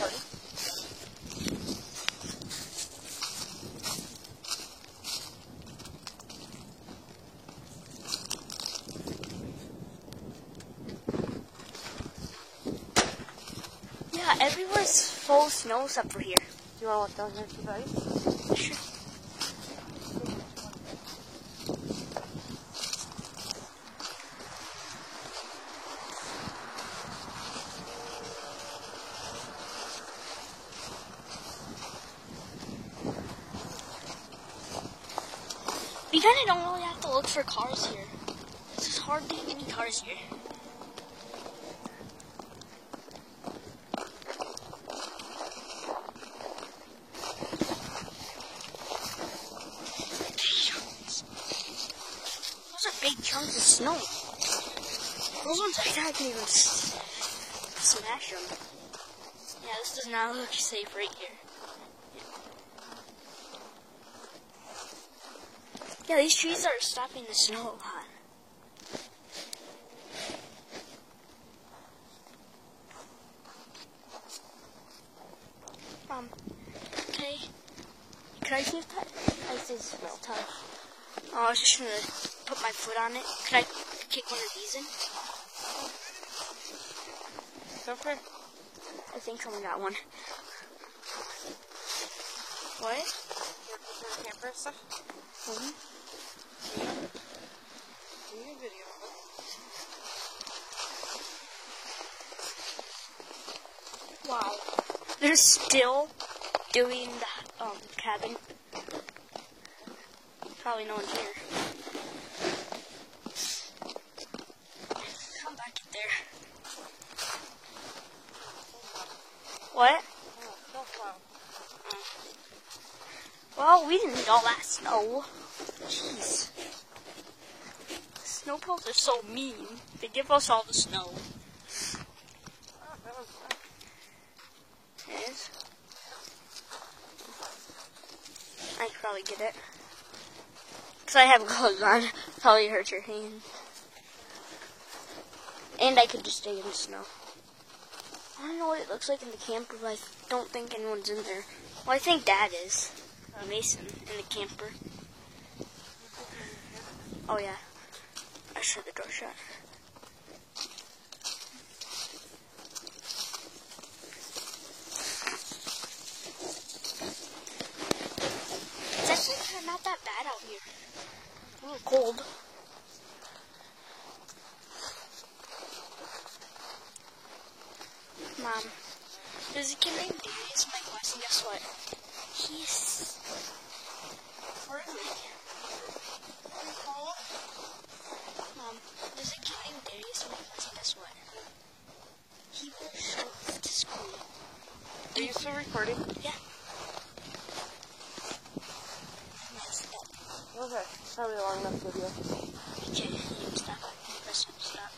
recording? Yeah, everywhere's full of snow except for here. Do you want to walk down here to the ice? Sure. We kind of don't really have to look for cars here. There's hardly any cars here. Those are big chunks of snow. Those ones I can even smash them. Yeah, this does not look safe right here. Yeah, these trees are stopping the snow a lot. Okay. Could I see if that ice is tough? Oh, I was just gonna put my foot on it. Could I kick one of these in? Okay. I think someone got one. What? Your camper and stuff? Give me a video of it. Wow. They're still doing the cabin. Probably no one's here. Come back in there. What? Oh, snowplow. Well, we didn't need all that snow. Jeez. Snowplows are so mean. They give us all the snow. Oh, that one's fine. It is. I could probably get it. Because I have gloves on. Probably hurt your hand. And I could just stay in the snow. I don't know what it looks like in the camper, but I don't think anyone's in there. Well, I think Dad is. Mason in the camper. Oh, yeah. I shut the door shut. It's actually not that bad out here. A little cold. Mom, there's a kid named Darius in my class, and guess what? He's... Mom, there's a kid named Darius in my class, and guess what? He will show up to school. Are you still recording? Yeah. Okay, probably a long enough video. Okay, stop. Press stop.